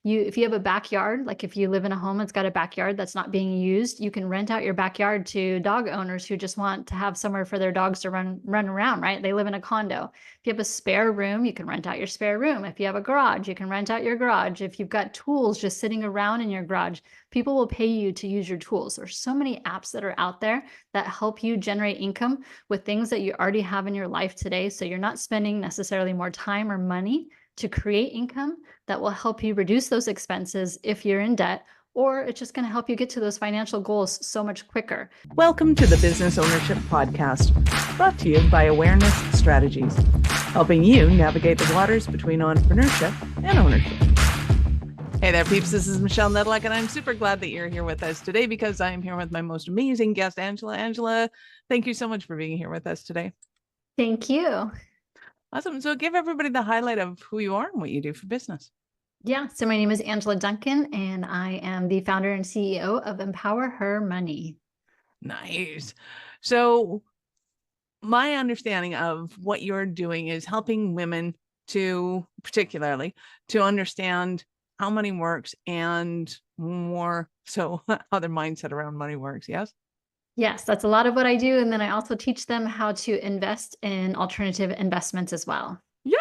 if you have a backyard, like if you live in a home that's got a backyard that's not being used, you can rent out your backyard to dog owners who just want to have somewhere for their dogs to run around, right? They live in a condo. If you have a spare room, you can rent out your spare room. If you have a garage, you can rent out your garage. If you've got tools just sitting around in your garage, people will pay you to use your tools. There's so many apps that are out there that help you generate income with things that you already have in your life today. So you're not spending necessarily more time or money to create income that will help you reduce those expenses if you're in debt, or it's just going to help you get to those financial goals so much quicker. Welcome to the Business Ownership Podcast, brought to you by Awareness Strategies, helping you navigate the waters between entrepreneurship and ownership. Hey there, peeps. This is Michelle Nedlock, and I'm super glad that you're here with us today because I am here with my most amazing guest, Angela. Angela, thank you so much for being here with us today. Thank you. Awesome. So give everybody the highlight of who you are and what you do for business. Yeah. So my name is Angela Duncan, and I am the founder and CEO of Empower Her Money. Nice. So my understanding of what you're doing is helping women particularly to understand how money works and more so how their mindset around money works. Yes? Yes, that's a lot of what I do. And then I also teach them how to invest in alternative investments as well. Yeah.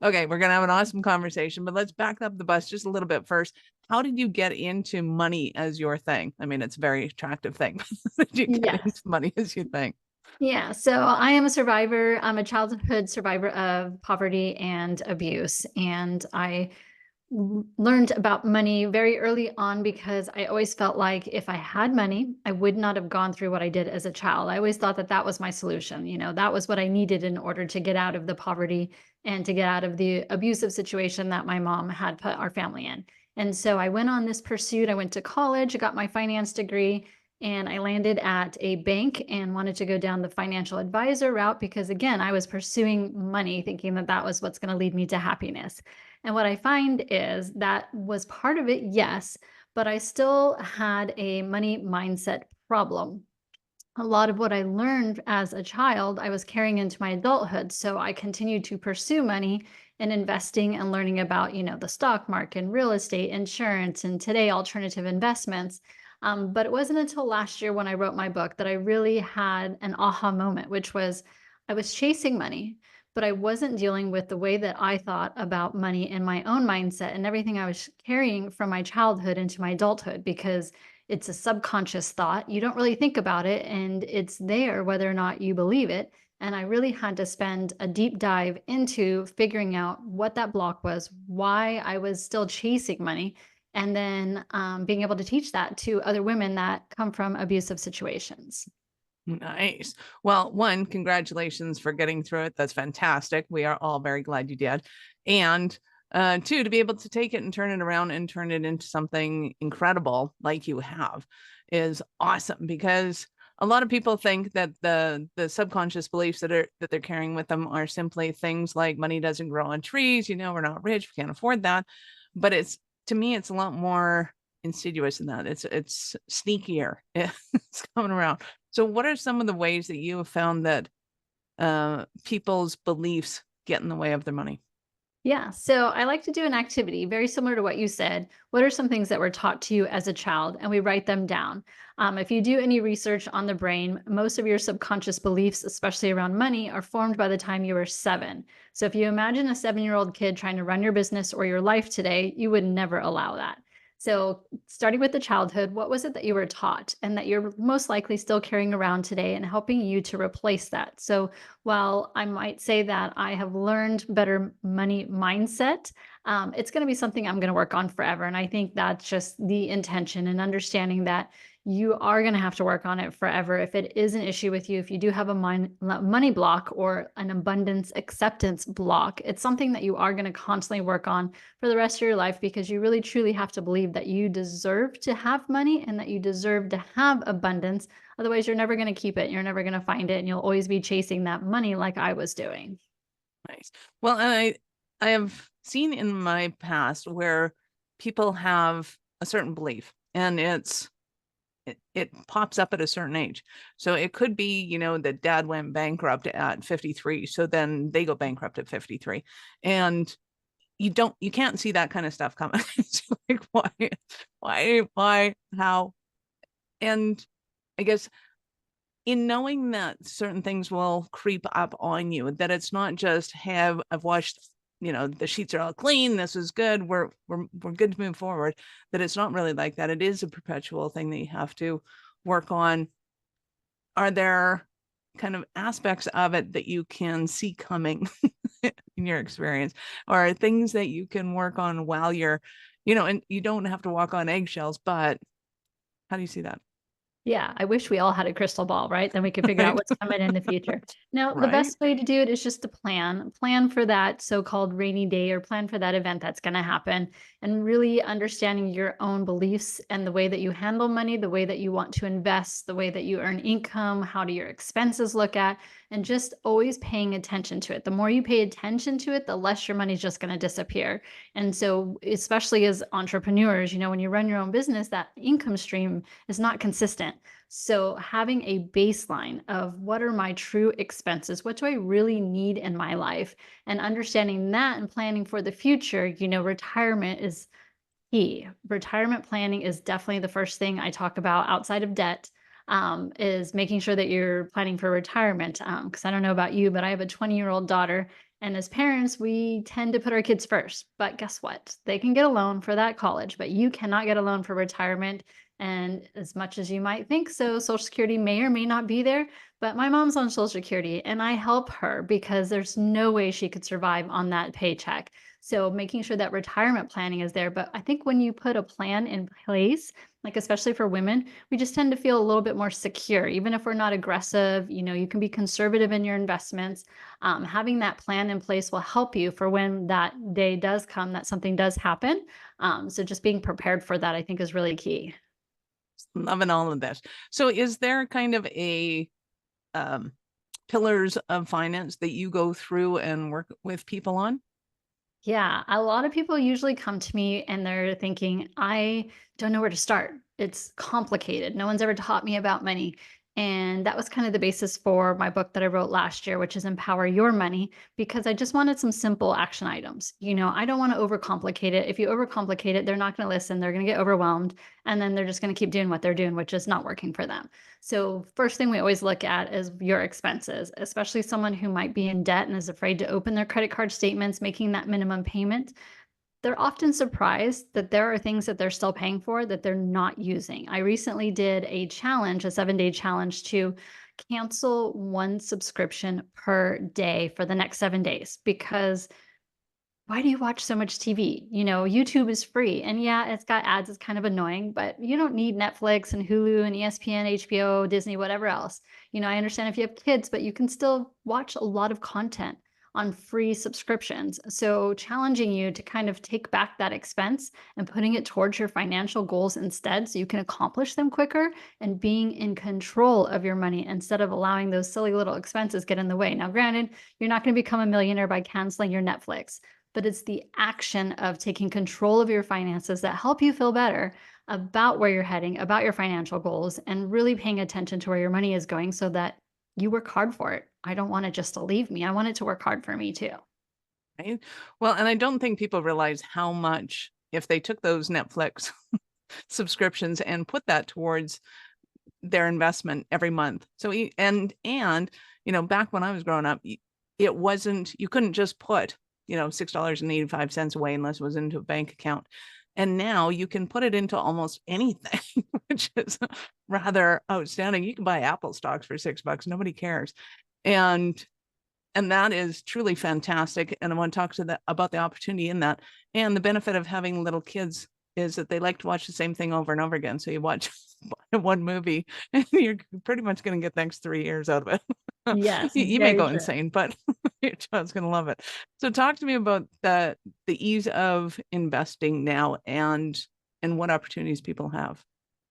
Okay, we're going to have an awesome conversation, but let's back up the bus just a little bit first. How did you get into money as your thing? I mean, it's a very attractive thing. How did you get into money as your thing? Yeah, so I am a survivor. I'm a childhood survivor of poverty and abuse. And I learned about money very early on because I always felt like if I had money, I would not have gone through what I did as a child. I always thought that that was my solution. You know, that was what I needed in order to get out of the poverty and to get out of the abusive situation that my mom had put our family in. And so I went on this pursuit. I went to college, got my finance degree, and I landed at a bank and wanted to go down the financial advisor route because, again, I was pursuing money, thinking that that was what's going to lead me to happiness. And what I find is that was part of it, yes, but I still had a money mindset problem. A lot of what I learned as a child, I was carrying into my adulthood. So I continued to pursue money and investing and learning about, the stock market, real estate, insurance, and today alternative investments. But it wasn't until last year when I wrote my book that I really had an aha moment, which was I was chasing money, but I wasn't dealing with the way that I thought about money in my own mindset and everything I was carrying from my childhood into my adulthood because it's a subconscious thought. You don't really think about it, and it's there whether or not you believe it. And I really had to spend a deep dive into figuring out what that block was, why I was still chasing money, and then being able to teach that to other women that come from abusive situations. Nice. Well, one, congratulations for getting through it. That's fantastic. We are all very glad you did. And two, to be able to take it and turn it around and turn it into something incredible like you have is awesome, because a lot of people think that the subconscious beliefs that they're carrying with them are simply things like money doesn't grow on trees, we're not rich, we can't afford that. But to me, it's a lot more insidious than that. It's sneakier. It's coming around. So what are some of the ways that you have found that people's beliefs get in the way of their money? Yeah, so I like to do an activity very similar to what you said. What are some things that were taught to you as a child? And we write them down. If you do any research on the brain, most of your subconscious beliefs, especially around money, are formed by the time you were 7. So if you imagine a 7-year-old kid trying to run your business or your life today, you would never allow that. So starting with the childhood, what was it that you were taught and that you're most likely still carrying around today and helping you to replace that? So while I might say that I have learned better money mindset, it's going to be something I'm going to work on forever. And I think that's just the intention and understanding that you are going to have to work on it forever. If it is an issue with you, if you do have a money block or an abundance acceptance block, it's something that you are going to constantly work on for the rest of your life, because you really truly have to believe that you deserve to have money and that you deserve to have abundance. Otherwise, you're never going to keep it. You're never going to find it. And you'll always be chasing that money like I was doing. Nice. Well, and I have seen in my past where people have a certain belief and it pops up at a certain age. So it could be, that dad went bankrupt at 53. So then they go bankrupt at 53. And you can't see that kind of stuff coming. It's like, why, how? And I guess in knowing that certain things will creep up on you, that it's not just I've washed, the sheets are all clean, this is good, we're good to move forward, that it's not really like that. It is a perpetual thing that you have to work on. Are there kind of aspects of it that you can see coming in your experience, or things that you can work on while you're, and you don't have to walk on eggshells, but how do you see that? Yeah, I wish we all had a crystal ball, right? Then we could figure out Right. what's coming in the future. Now, the Right. best way to do it is just to plan for that so-called rainy day, or plan for that event that's going to happen, and really understanding your own beliefs and the way that you handle money, the way that you want to invest, the way that you earn income, how do your expenses look at, and just always paying attention to it. The more you pay attention to it, the less your money's just going to disappear. And so, especially as entrepreneurs, when you run your own business, that income stream is not consistent. So, having a baseline of what are my true expenses? What do I really need in my life? And understanding that and planning for the future, retirement is key. Retirement planning is definitely the first thing I talk about outside of debt. Is making sure that you're planning for retirement. Because I don't know about you, but I have a 20-year-old daughter. And as parents, we tend to put our kids first. But guess what? They can get a loan for that college, but you cannot get a loan for retirement. And as much as you might think so, Social Security may or may not be there. But my mom's on Social Security and I help her because there's no way she could survive on that paycheck. So making sure that retirement planning is there. But I think when you put a plan in place, like especially for women, we just tend to feel a little bit more secure. Even if we're not aggressive, you can be conservative in your investments. Having that plan in place will help you for when that day does come, that something does happen. So just being prepared for that, I think, is really key. Loving all of this. So is there kind of a um, pillars of finance that you go through and work with people on? Yeah, a lot of people usually come to me and they're thinking, I don't know where to start. It's complicated. No one's ever taught me about money. And that was kind of the basis for my book that I wrote last year, which is Empower Your Money, because I just wanted some simple action items. I don't want to overcomplicate it. If you overcomplicate it, they're not going to listen. They're going to get overwhelmed. And then they're just going to keep doing what they're doing, which is not working for them. So, first thing we always look at is your expenses, especially someone who might be in debt and is afraid to open their credit card statements, making that minimum payment. They're often surprised that there are things that they're still paying for that they're not using. I recently did a challenge, a 7-day challenge to cancel one subscription per day for the next 7 days, because why do you watch so much TV? YouTube is free. And yeah, it's got ads. It's kind of annoying, but you don't need Netflix and Hulu and ESPN, HBO, Disney, whatever else. I understand if you have kids, but you can still watch a lot of content on free subscriptions. So, challenging you to kind of take back that expense and putting it towards your financial goals instead so you can accomplish them quicker, and being in control of your money instead of allowing those silly little expenses get in the way. Now, granted, you're not going to become a millionaire by canceling your Netflix, but it's the action of taking control of your finances that help you feel better about where you're heading, about your financial goals, and really paying attention to where your money is going so that you work hard for it. I don't want it just to leave me. I want it to work hard for me too. Right. Well, and I don't think people realize how much, if they took those Netflix subscriptions and put that towards their investment every month. So, back when I was growing up, it wasn't, you couldn't just put, $6.85 away unless it was into a bank account. And now you can put it into almost anything, which is rather outstanding. You can buy Apple stocks for $6. Nobody cares. And that is truly fantastic. And I want to talk about the opportunity in that. And the benefit of having little kids is that they like to watch the same thing over and over again. So you watch one movie and you're pretty much going to get the next 3 years out of it. Yes, You may very go true. insane, but your child's going to love it. So talk to me about the ease of investing now and what opportunities people have.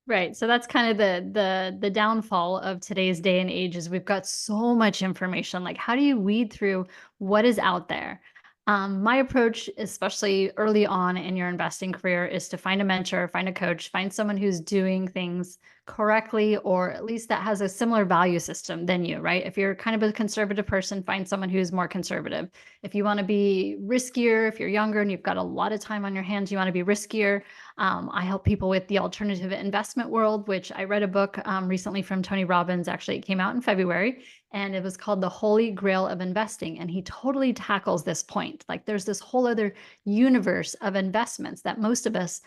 Right. So that's kind of the downfall of today's day and age is we've got so much information. Like, how do you weed through what is out there? My approach, especially early on in your investing career, is to find a mentor, find a coach, find someone who's doing things correctly, or at least that has a similar value system than you, right? If you're kind of a conservative person, find someone who's more conservative. If you want to be riskier, if you're younger and you've got a lot of time on your hands, you want to be riskier. I help people with the alternative investment world, which I read a book recently from Tony Robbins. Actually, it came out in February, and it was called The Holy Grail of Investing. And he totally tackles this point. Like there's this whole other universe of investments that most of us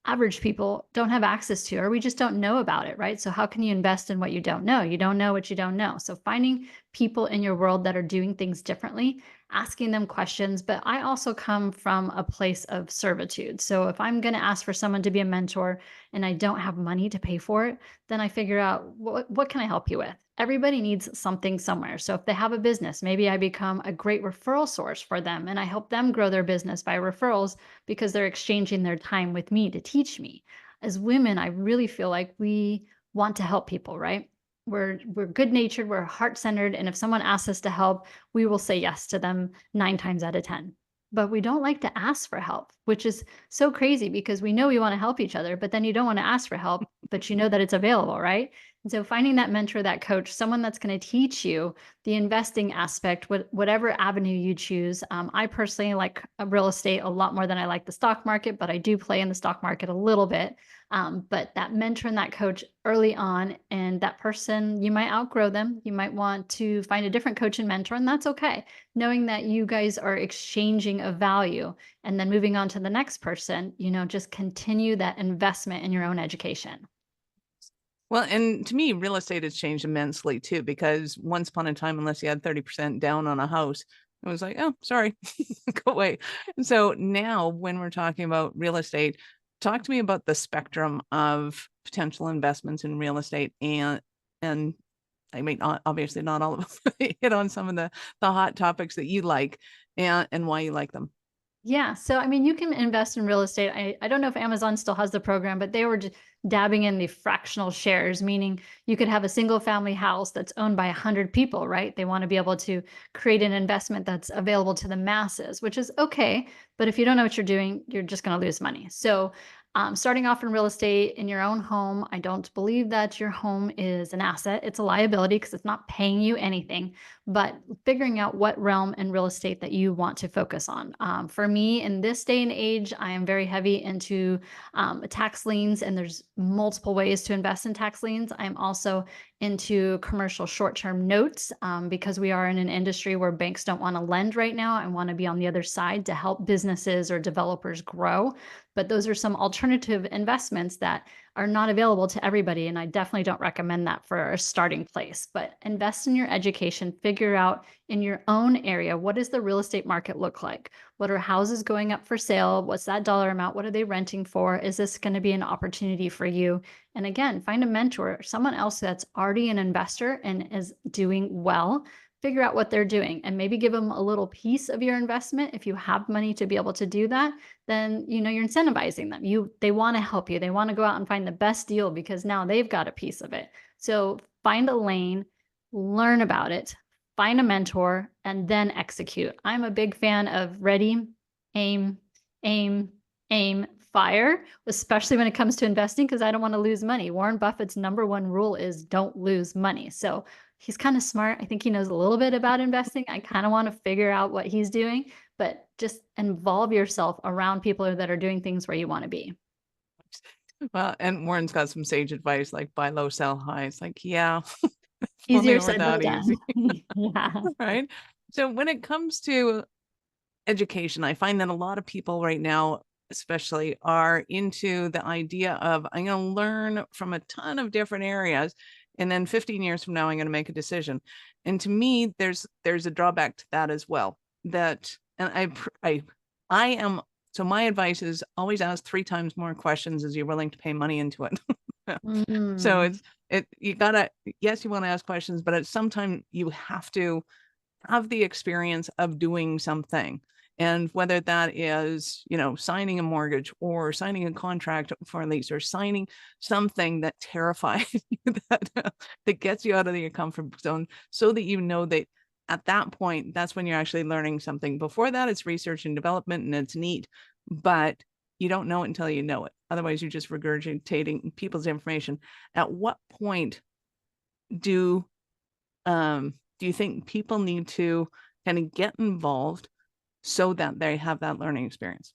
average people don't have access to, or we just don't know about it, right? So how can you invest in what you don't know? You don't know what you don't know. So finding people in your world that are doing things differently, asking them questions. But I also come from a place of servitude. So if I'm going to ask for someone to be a mentor and I don't have money to pay for it, then I figure out what can I help you with? Everybody needs something somewhere. So if they have a business, maybe I become a great referral source for them and I help them grow their business by referrals because they're exchanging their time with me to teach me. As women, I really feel like we want to help people, right? We're good-natured, we're heart-centered, and if someone asks us to help, we will say yes to them 9 times out of 10. But we don't like to ask for help, which is so crazy because we know we want to help each other, but then you don't want to ask for help, but you know that it's available, right? And so finding that mentor, that coach, someone that's going to teach you the investing aspect, whatever avenue you choose. I personally like real estate a lot more than I like the stock market, but I do play in the stock market a little bit. But that mentor and that coach early on, and that person, you might outgrow them. You might want to find a different coach and mentor, and that's okay. Knowing that you guys are exchanging a value and then moving on to the next person, just continue that investment in your own education. Well, and to me, real estate has changed immensely too, because once upon a time, unless you had 30% down on a house, it was like, oh, sorry, go away. And so now when we're talking about real estate, talk to me about the spectrum of potential investments in real estate. And I mean, obviously not all of them hit on some of the hot topics that you like and why you like them. Yeah. So, I mean, you can invest in real estate. I don't know if Amazon still has the program, but they were just dabbing in the fractional shares, meaning you could have a single family house that's owned by 100 people, right? They want to be able to create an investment that's available to the masses, which is okay. But if you don't know what you're doing, you're just going to lose money. So, starting off in real estate in your own home, I don't believe that your home is an asset. It's a liability because it's not paying you anything, but figuring out what realm in real estate that you want to focus on. For me, in this day and age, I am very heavy into tax liens, and there's multiple ways to invest in tax liens. I'm also into commercial short-term notes because we are in an industry where banks don't want to lend right now and want to be on the other side to help businesses or developers grow. But those are some alternative investments that are not available to everybody. And I definitely don't recommend that for a starting place. But invest in your education, figure out in your own area, what does the real estate market look like? What are houses going up for sale? What's that dollar amount? What are they renting for? Is this going to be an opportunity for you? And again, find a mentor, someone else that's already an investor and is doing well. Figure out what they're doing and maybe give them a little piece of your investment. If you have money to be able to do that, then you're incentivizing them. They want to help you. They want to go out and find the best deal because now they've got a piece of it. So find a lane, learn about it, find a mentor, and then execute. I'm a big fan of ready, aim, aim, aim, fire, especially when it comes to investing, because I don't want to lose money. Warren Buffett's #1 rule is don't lose money. So he's kind of smart. I think he knows a little bit about investing. I kind of want to figure out what he's doing, but just involve yourself around people that are doing things where you want to be. Well, and Warren's got some sage advice like buy low, sell high. It's like, yeah, if only Easier it were said than that done. easy. Yeah. Right. So when it comes to education, I find that a lot of people right now, especially, are into the idea of I'm going to learn from a ton of different areas, and then 15 years from now, I'm going to make a decision. And to me, there's a drawback to that as well. That and I am so my advice is always ask 3 times more questions as you're willing to pay money into it. So Mm. you gotta, yes, you want to ask questions, but at some time you have to have the experience of doing something. And whether that is, signing a mortgage or signing a contract for a lease or signing something that terrifies you, that gets you out of your comfort zone, so that you know that at that point, that's when you're actually learning something. Before that, it's research and development, and it's neat, but you don't know it until you know it. Otherwise, you're just regurgitating people's information. At what point do you think people need to kind of get involved so that they have that learning experience?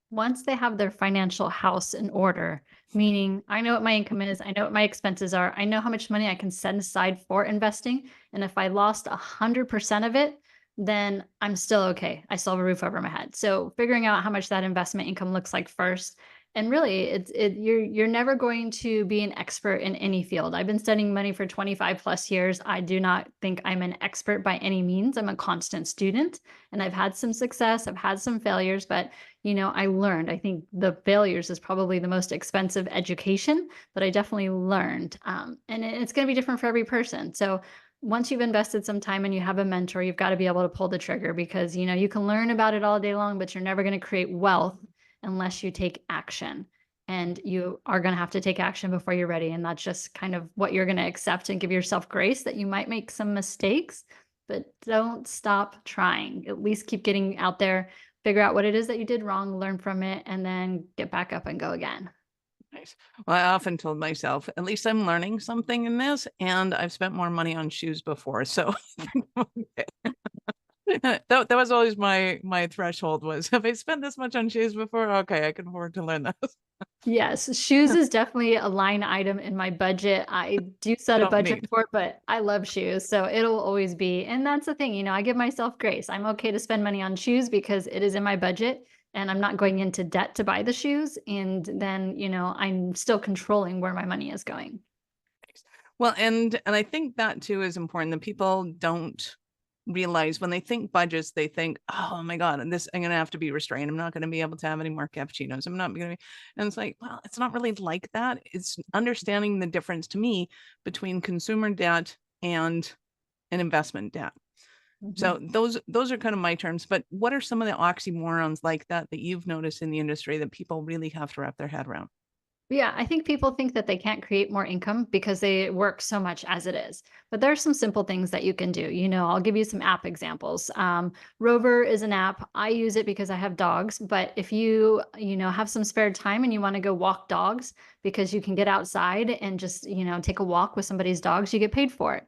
Once they have their financial house in order, meaning I know what my income is, I know what my expenses are, I know how much money I can set aside for investing. And if I lost 100% of it, then I'm still okay. I still have a roof over my head. So figuring out how much that investment income looks like first. And really, you're never going to be an expert in any field. I've been studying money for 25 plus years. I do not think I'm an expert by any means. I'm a constant student, and I've had some success, I've had some failures, but I learned. I think the failures is probably the most expensive education, but I definitely learned. And it's going to be different for every person. So once you've invested some time and you have a mentor, you've got to be able to pull the trigger because, you can learn about it all day long, but you're never going to create wealth unless you take action. And you are going to have to take action before you're ready. And that's just kind of what you're going to accept and give yourself grace that you might make some mistakes, but don't stop trying. At least keep getting out there, figure out what it is that you did wrong, learn from it, and then get back up and go again. Nice. Well, I often told myself, at least I'm learning something in this, and I've spent more money on shoes before. So that was always my threshold was if I spent this much on shoes before, okay, I can afford to learn those. Yes, shoes is definitely a line item in my budget. I do set a Don't budget need. for it, but I love shoes, so it'll always be. And that's the thing, I give myself grace. I'm okay to spend money on shoes because it is in my budget and I'm not going into debt to buy the shoes. And then, I'm still controlling where my money is going. Well, and I think that too is important that people don't realize when they think budgets, they think, oh my God, and this I'm gonna have to be restrained. I'm not gonna be able to have any more cappuccinos. I'm not gonna be, and it's like, well, it's not really like that. It's understanding the difference to me between consumer debt and an investment debt. So those are kind of my terms. But what are some of the oxymorons like that you've noticed in the industry that people really have to wrap their head around? Yeah, I think people think that they can't create more income because they work so much as it is. But there are some simple things that you can do. I'll give you some app examples. Rover is an app. I use it because I have dogs. But if have some spare time and you want to go walk dogs because you can get outside and just, take a walk with somebody's dogs, you get paid for it.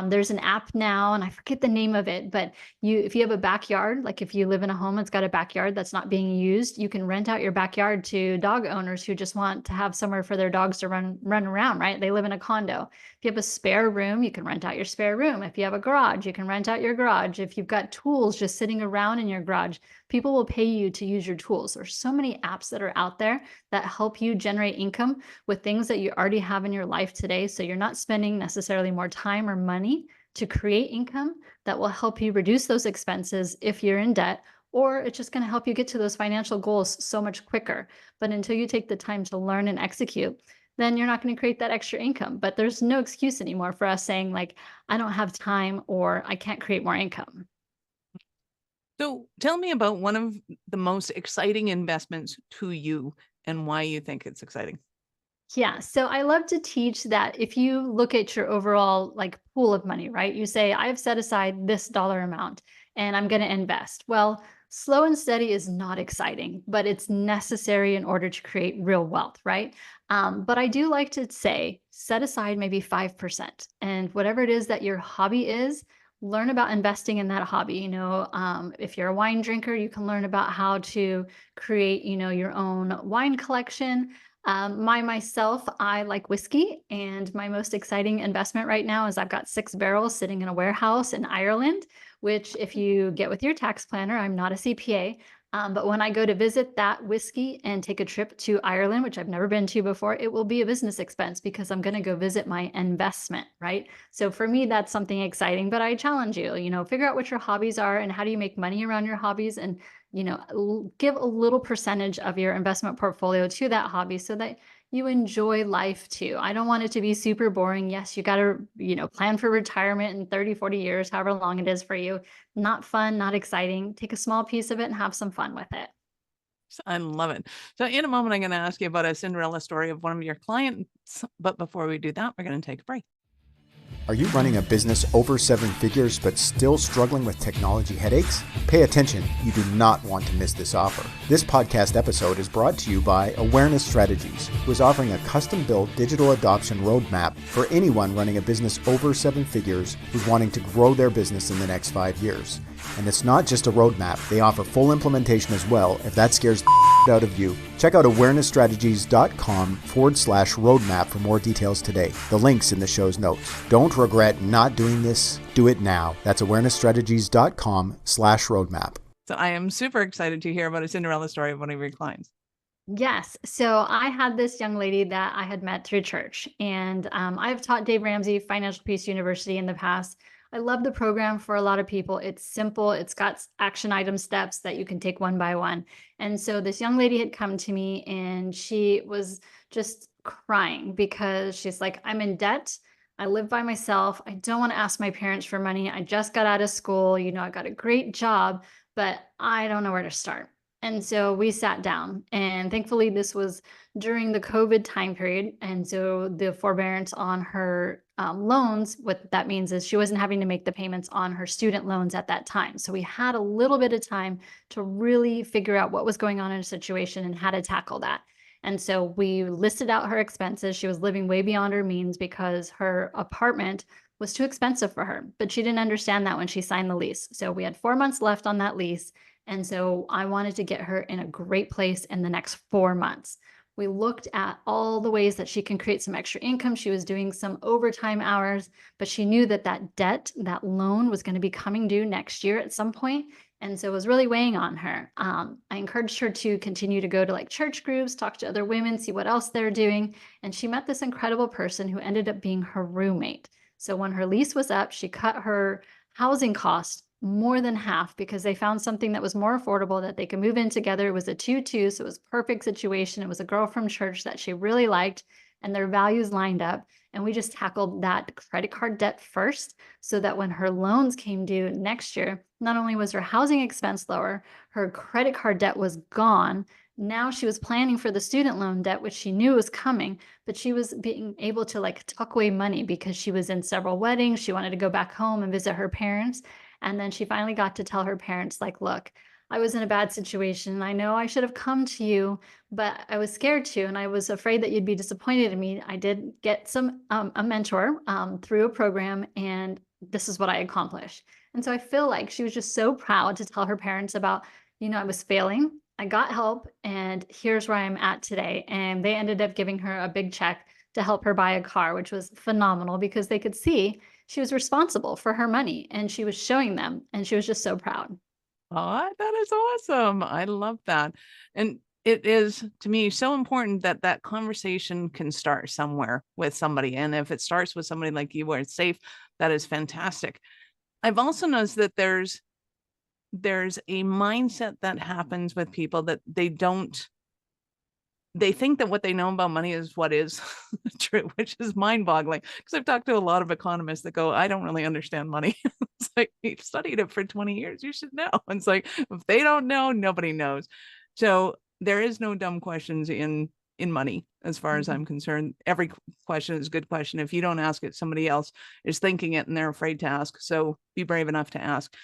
There's an app now, and I forget the name of it, but if you have a backyard, like if you live in a home that's got a backyard that's not being used, you can rent out your backyard to dog owners who just want to have somewhere for their dogs to run around, right? They live in a condo. If you have a spare room, you can rent out your spare room. If you have a garage, you can rent out your garage. If you've got tools just sitting around in your garage, people will pay you to use your tools. There's so many apps that are out there that help you generate income with things that you already have in your life today. So you're not spending necessarily more time or money to create income that will help you reduce those expenses if you're in debt, or it's just going to help you get to those financial goals so much quicker. But until you take the time to learn and execute, then you're not going to create that extra income. But there's no excuse anymore for us saying like, I don't have time or I can't create more income. So tell me about one of the most exciting investments to you and why you think it's exciting. Yeah. So I love to teach that if you look at your overall like pool of money, right? You say, I've set aside this dollar amount and I'm going to invest. Well, slow and steady is not exciting, but it's necessary in order to create real wealth, right? But I do like to say, set aside maybe 5%. And whatever it is that your hobby is, learn about investing in that hobby. If you're a wine drinker, you can learn about how to create, your own wine collection. Myself, I like whiskey, and my most exciting investment right now is I've got 6 barrels sitting in a warehouse in Ireland, which if you get with your tax planner, I'm not a CPA, but when I go to visit that whiskey and take a trip to Ireland, which I've never been to before, it will be a business expense because I'm going to go visit my investment, right? So for me, that's something exciting, but I challenge you, figure out what your hobbies are and how do you make money around your hobbies, and give a little percentage of your investment portfolio to that hobby so that you enjoy life too. I don't want it to be super boring. Yes, you got to, plan for retirement in 30, 40 years, however long it is for you. Not fun, not exciting. Take a small piece of it and have some fun with it. I love it. So in a moment, I'm going to ask you about a Cinderella story of one of your clients. But before we do that, we're going to take a break. Are you running a business over 7 figures but still struggling with technology headaches? Pay attention, you do not want to miss this offer. This podcast episode is brought to you by Awareness Strategies, who is offering a custom-built digital adoption roadmap for anyone running a business over 7 figures who's wanting to grow their business in the next 5 years. And it's not just a roadmap, they offer full implementation as well if that scares the out of you. Check out awarenessstrategies.com/roadmap for more details today. The link's in the show's notes. Don't regret not doing this. Do it now. That's awarenessstrategies.com/roadmap. So I am super excited to hear about a Cinderella story of one of your clients. Yes. So I had this young lady that I had met through church, and I've taught Dave Ramsey Financial Peace University in the past. I love the program for a lot of people. It's simple. It's got action item steps that you can take one by one. And so this young lady had come to me and she was just crying because she's like, I'm in debt. I live by myself. I don't want to ask my parents for money. I just got out of school. I got a great job, but I don't know where to start. And so we sat down, and thankfully this was during the COVID time period. And so the forbearance on her loans, what that means is she wasn't having to make the payments on her student loans at that time. So we had a little bit of time to really figure out what was going on in a situation and how to tackle that. And so we listed out her expenses. She was living way beyond her means because her apartment was too expensive for her, but she didn't understand that when she signed the lease. So we had 4 months left on that lease. And so I wanted to get her in a great place in the next 4 months. We looked at all the ways that she can create some extra income. She was doing some overtime hours, but she knew that that debt, that loan was going to be coming due next year at some point. And so it was really weighing on her. I encouraged her to continue to go to like church groups, talk to other women, see what else they're doing. And she met this incredible person who ended up being her roommate. So when her lease was up, she cut her housing costs more than half because they found something that was more affordable that they could move in together. It was a 2-2, so it was a perfect situation. It was a girl from church that she really liked, and their values lined up. And we just tackled that credit card debt first so that when her loans came due next year, not only was her housing expense lower, her credit card debt was gone. Now she was planning for the student loan debt, which she knew was coming, but she was being able to like tuck away money because she was in several weddings. She wanted to go back home and visit her parents. And then she finally got to tell her parents, like, look, I was in a bad situation. I know I should have come to you, but I was scared to, and I was afraid that you'd be disappointed in me. I did get a mentor through a program, and this is what I accomplished. And so I feel like she was just so proud to tell her parents about, I was failing. I got help, and here's where I'm at today. And they ended up giving her a big check to help her buy a car, which was phenomenal because they could see she was responsible for her money and she was showing them, and she was just so proud. Oh, that is awesome. I love that. And it is, to me, so important that that conversation can start somewhere with somebody. And if it starts with somebody like you where it's safe, that is fantastic. I've also noticed that there's a mindset that happens with people that they think that what they know about money is what is true, which is mind-boggling. Because I've talked to a lot of economists that go, I don't really understand money. It's like, you've studied it for 20 years. You should know. And it's like, if they don't know, nobody knows. So there is no dumb questions in money, as far as I'm concerned. Every question is a good question. If you don't ask it, somebody else is thinking it and they're afraid to ask. So be brave enough to ask.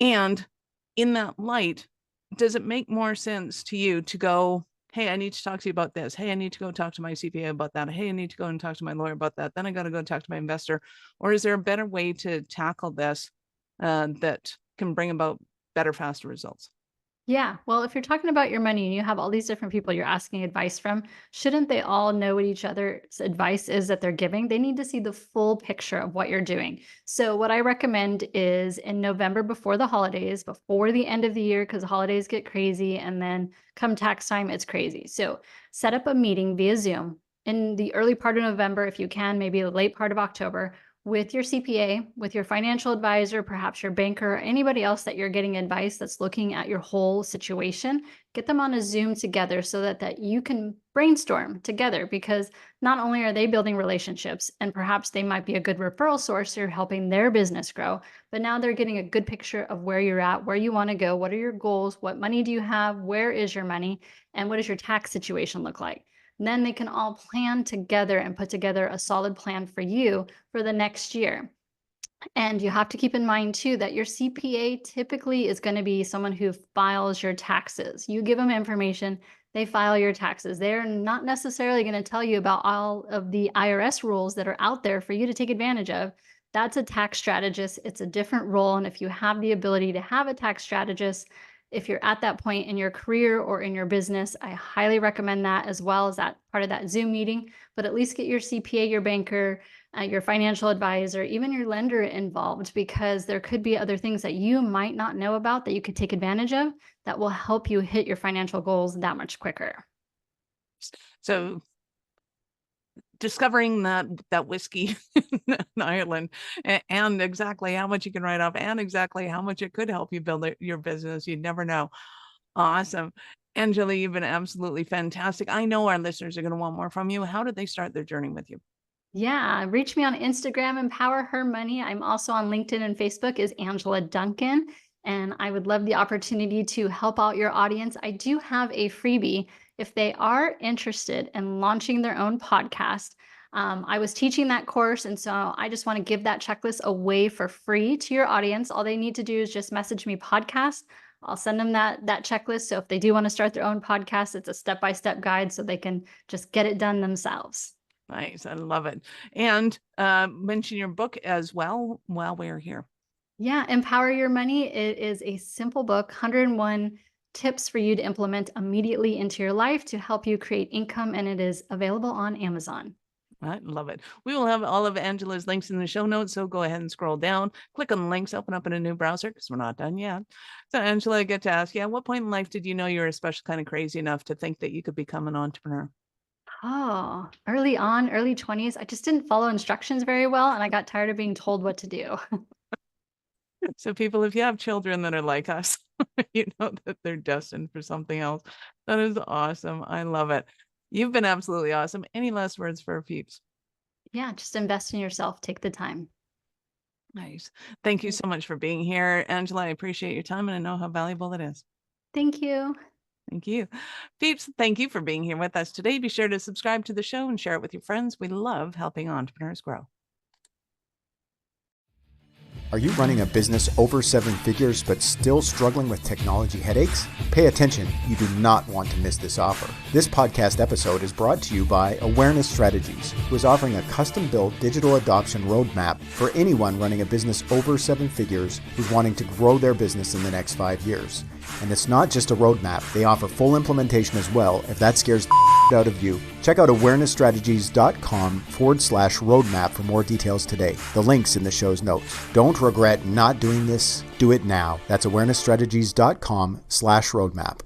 And in that light, does it make more sense to you to go, hey, I need to talk to you about this. Hey, I need to go talk to my CPA about that. Hey, I need to go and talk to my lawyer about that. Then I got to go talk to my investor. Or is there a better way to tackle this that can bring about better, faster results? Yeah. Well, if you're talking about your money and you have all these different people you're asking advice from, shouldn't they all know what each other's advice is that they're giving? They need to see the full picture of what you're doing. So what I recommend is in November before the holidays, before the end of the year, because the holidays get crazy, and then come tax time, it's crazy. So set up a meeting via Zoom in the early part of November, if you can, maybe the late part of October, with your CPA, with your financial advisor, perhaps your banker, anybody else that you're getting advice that's looking at your whole situation. Get them on a Zoom together so that you can brainstorm together, because not only are they building relationships and perhaps they might be a good referral source or helping their business grow, but now they're getting a good picture of where you're at, where you want to go, what are your goals, what money do you have, where is your money, and what does your tax situation look like? Then they can all plan together and put together a solid plan for you for the next year. And you have to keep in mind too that your CPA typically is going to be someone who files your taxes. You give them information, they file your taxes. They're not necessarily going to tell you about all of the IRS rules that are out there for you to take advantage of. That's a tax strategist. It's a different role. And if you have the ability to have a tax strategist, if you're at that point in your career or in your business, I highly recommend that, as well as that part of that Zoom meeting. But at least get your CPA, your banker, your financial advisor, even your lender involved, because there could be other things that you might not know about that you could take advantage of that will help you hit your financial goals that much quicker. So discovering that whiskey in Ireland, and exactly how much you can write off, and exactly how much it could help you build your business. You never know. Awesome. Angela, you've been absolutely fantastic. I know our listeners are going to want more from you. How did they start their journey with you? Yeah, reach me on Instagram, Empower Her Money. I'm also on LinkedIn and Facebook as Angela Duncan, and I would love the opportunity to help out your audience. I do have a freebie if they are interested in launching their own podcast. I was teaching that course, and so I just want to give that checklist away for free to your audience. All they need to do is just message me podcast. I'll send them that checklist. So if they do want to start their own podcast, it's a step-by-step guide so they can just get it done themselves. Nice. I love it. And mention your book as well while we're here. Yeah, Empower Your Money. It is a simple book, 101 tips for you to implement immediately into your life to help you create income, and it is available on Amazon. I love it. We will have all of Angela's links in the show notes, so go ahead and scroll down, click on the links, open up in a new browser, because we're not done yet. So Angela, I get to ask you, at what point in life did you know you were especially kind of crazy enough to think that you could become an entrepreneur? Oh, early on, early 20s. I just didn't follow instructions very well, and I got tired of being told what to do. So people, if you have children that are like us, you know that they're destined for something else. That is awesome. I love it. You've been absolutely awesome. Any last words for our peeps? Yeah, just invest in yourself. Take the time. Nice. Thank you so much for being here, Angela. I appreciate your time, and I know how valuable it is. Thank you. Thank you. Peeps, thank you for being here with us today. Be sure to subscribe to the show and share it with your friends. We love helping entrepreneurs grow. Are you running a business over 7 figures but still struggling with technology headaches? Pay attention, you do not want to miss this offer. This podcast episode is brought to you by Awareness Strategies, who is offering a custom-built digital adoption roadmap for anyone running a business over 7 figures who's wanting to grow their business in the next 5 years. And it's not just a roadmap, they offer full implementation as well if that scares the out of you. Check out awarenessstrategies.com/roadmap for more details today. The link's in the show's notes. Don't regret not doing this. Do it now. That's awarenessstrategies.com/roadmap.